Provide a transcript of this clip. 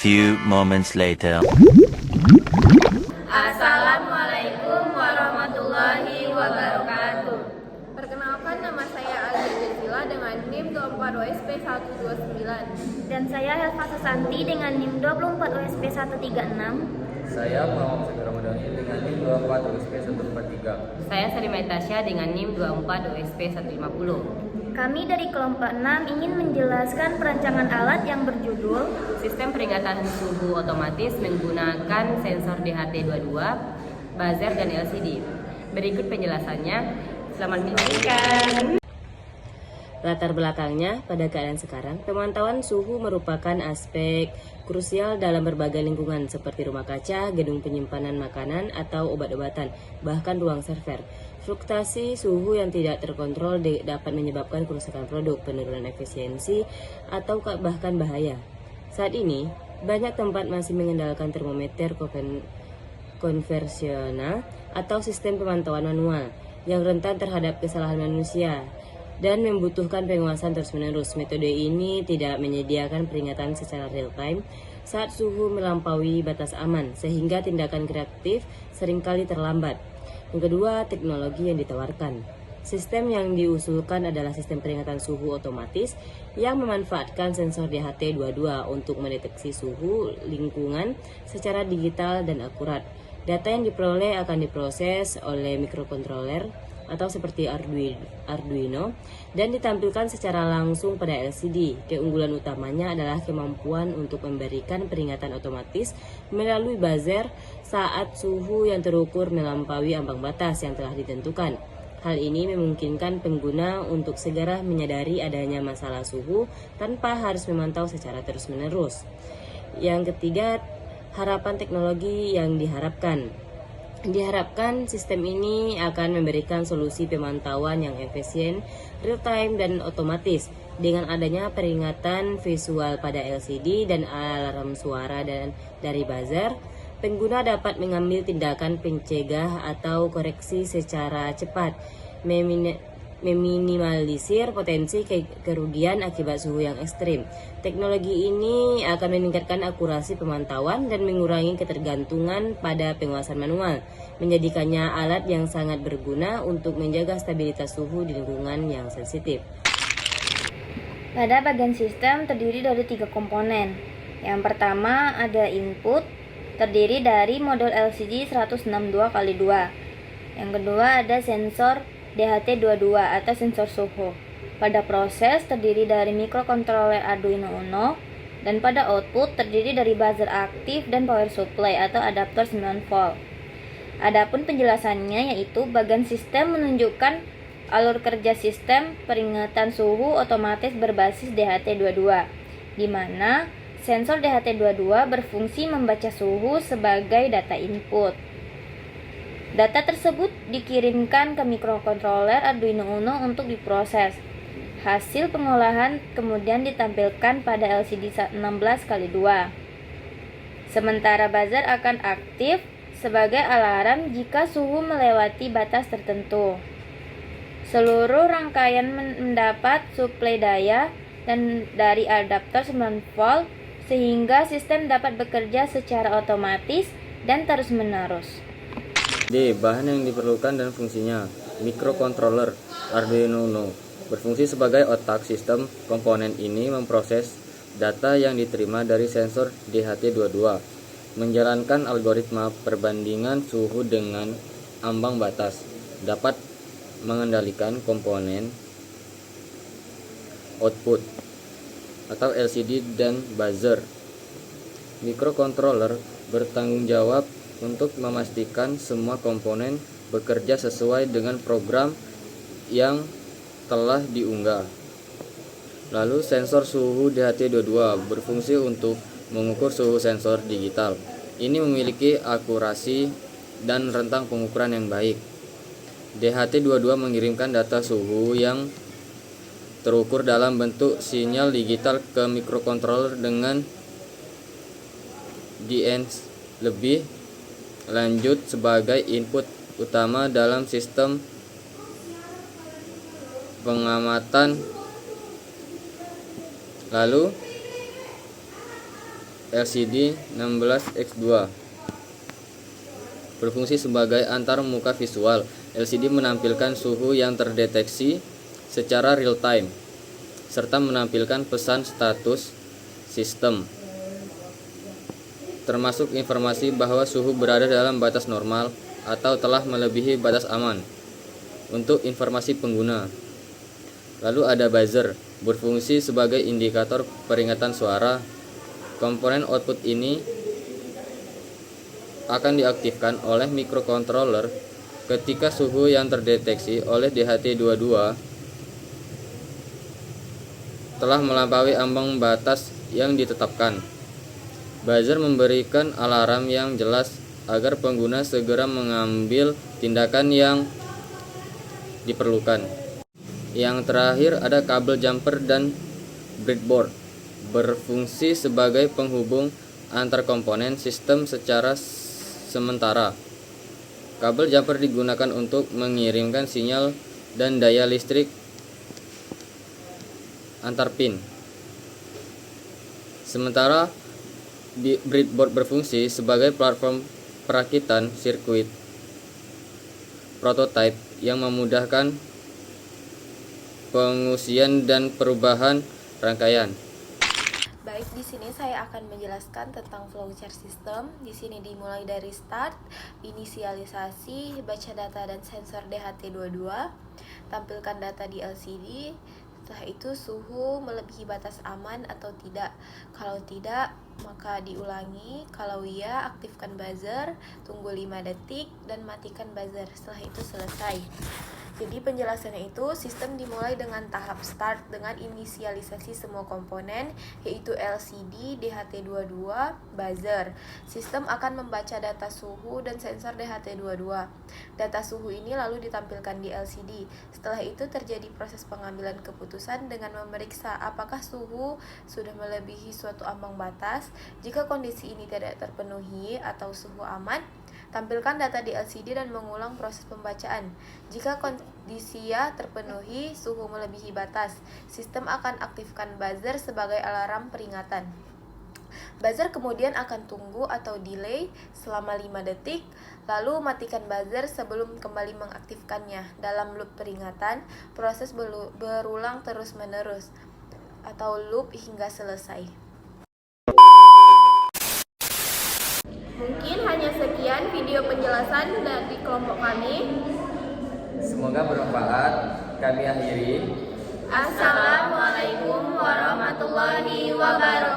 few moments later. Assalamualaikum warahmatullahi wabarakatuh. Perkenalkan, nama saya Alia Jazila dengan NIM 24OSP129. Dan saya Helva Susanti dengan NIM 24OSP136. Saya Muhammad Syakir Ramadhani dengan NIM 24 OSP 143. Saya Salimah Tasya dengan NIM 24 OSP 150. Kami dari kelompok 6 ingin menjelaskan perancangan alat yang berjudul Sistem peringatan suhu otomatis menggunakan sensor DHT22, buzzer, dan LCD. Berikut penjelasannya. Selamat menyaksikan. Latar belakangnya, pada keadaan sekarang, pemantauan suhu merupakan aspek krusial dalam berbagai lingkungan seperti rumah kaca, gedung penyimpanan makanan, atau obat-obatan, bahkan ruang server. Fluktuasi suhu yang tidak terkontrol dapat menyebabkan kerusakan produk, penurunan efisiensi, atau bahkan bahaya. Saat ini, banyak tempat masih mengandalkan termometer konvensional atau sistem pemantauan manual yang rentan terhadap kesalahan manusia dan membutuhkan pengawasan terus-menerus. Metode ini tidak menyediakan peringatan secara real-time saat suhu melampaui batas aman, sehingga tindakan kreatif seringkali terlambat. Yang kedua, teknologi yang ditawarkan. Sistem yang diusulkan adalah sistem peringatan suhu otomatis yang memanfaatkan sensor DHT22 untuk mendeteksi suhu lingkungan secara digital dan akurat. Data yang diperoleh akan diproses oleh mikrokontroler atau seperti Arduino dan ditampilkan secara langsung pada LCD. Keunggulan utamanya adalah kemampuan untuk memberikan peringatan otomatis melalui buzzer saat suhu yang terukur melampaui ambang batas yang telah ditentukan. Hal ini memungkinkan pengguna untuk segera menyadari adanya masalah suhu tanpa harus memantau secara terus-menerus. Yang ketiga, harapan teknologi yang diharapkan. Diharapkan sistem ini akan memberikan solusi pemantauan yang efisien, real-time, dan otomatis. Dengan adanya peringatan visual pada LCD dan alarm suara dari buzzer, pengguna dapat mengambil tindakan pencegah atau koreksi secara cepat, meminimalisir potensi kerugian akibat suhu yang ekstrim. Teknologi ini akan meningkatkan akurasi pemantauan dan mengurangi ketergantungan pada pengawasan manual, menjadikannya alat yang sangat berguna untuk menjaga stabilitas suhu di lingkungan yang sensitif. Pada bagian sistem terdiri dari 3 komponen. Yang pertama ada input, terdiri dari modul LCD 162x2. Yang kedua ada sensor DHT22 atau sensor suhu. Pada proses terdiri dari mikrokontroler Arduino Uno, dan pada output terdiri dari buzzer aktif dan power supply atau adaptor 9 volt. Adapun penjelasannya yaitu bagian sistem menunjukkan alur kerja sistem peringatan suhu otomatis berbasis DHT22, di mana sensor DHT22 berfungsi membaca suhu sebagai data input. Data tersebut dikirimkan ke mikrokontroler Arduino Uno untuk diproses. Hasil pengolahan kemudian ditampilkan pada LCD 16x2. Sementara buzzer akan aktif sebagai alarm jika suhu melewati batas tertentu. Seluruh rangkaian mendapat suplai daya dan dari adaptor 9 volt sehingga sistem dapat bekerja secara otomatis dan terus-menerus. D. Bahan yang diperlukan dan fungsinya. Mikrokontroler Arduino Uno berfungsi sebagai otak sistem. Komponen ini memproses data yang diterima dari sensor DHT22, menjalankan algoritma perbandingan suhu dengan ambang batas, dapat mengendalikan komponen output atau LCD dan buzzer. Mikrokontroler bertanggung jawab untuk memastikan semua komponen bekerja sesuai dengan program yang telah diunggah. Lalu sensor suhu DHT22 berfungsi untuk mengukur suhu sensor digital. Ini memiliki akurasi dan rentang pengukuran yang baik. DHT22 mengirimkan data suhu yang terukur dalam bentuk sinyal digital ke mikrokontroler dengan DN lebih lanjut sebagai input utama dalam sistem pengamatan. Lalu LCD 16:2 berfungsi sebagai antar muka visual. LCD menampilkan suhu yang terdeteksi secara real time serta menampilkan pesan status sistem, termasuk informasi bahwa suhu berada dalam batas normal atau telah melebihi batas aman untuk informasi pengguna. Lalu ada buzzer, berfungsi sebagai indikator peringatan suara. Komponen output ini akan diaktifkan oleh microcontroller ketika suhu yang terdeteksi oleh DHT22 telah melampaui ambang batas yang ditetapkan. Buzzer memberikan alarm yang jelas agar pengguna segera mengambil tindakan yang diperlukan. Yang terakhir ada kabel jumper dan breadboard, berfungsi sebagai penghubung antar komponen sistem secara sementara. Kabel jumper digunakan untuk mengirimkan sinyal dan daya listrik antar pin. Sementara breadboard berfungsi sebagai platform perakitan sirkuit prototipe yang memudahkan pengusian dan perubahan rangkaian. Baik, di sini saya akan menjelaskan tentang flowchart system. Di sini dimulai dari start, inisialisasi, baca data dan sensor DHT22, tampilkan data di LCD. Setelah itu suhu melebihi batas aman atau tidak. Kalau tidak, maka diulangi. Kalau iya, aktifkan buzzer, tunggu 5 detik dan matikan buzzer. Setelah itu selesai. Jadi penjelasannya itu, sistem dimulai dengan tahap start dengan inisialisasi semua komponen, yaitu LCD, DHT22, buzzer. Sistem akan membaca data suhu dan sensor DHT22. Data suhu ini lalu ditampilkan di LCD. Setelah itu terjadi proses pengambilan keputusan dengan memeriksa apakah suhu sudah melebihi suatu ambang batas. Jika kondisi ini tidak terpenuhi atau suhu aman, tampilkan data di LCD dan mengulang proses pembacaan. Jika kondisi terpenuhi, suhu melebihi batas, sistem akan aktifkan buzzer sebagai alarm peringatan. Buzzer kemudian akan tunggu atau delay selama 5 detik, lalu matikan buzzer sebelum kembali mengaktifkannya. Dalam loop peringatan, proses berulang terus-menerus atau loop hingga selesai. Mungkin hanya sekian video penjelasan dari kelompok kami. Semoga bermanfaat. Kami akhiri. Assalamualaikum warahmatullahi wabarakatuh.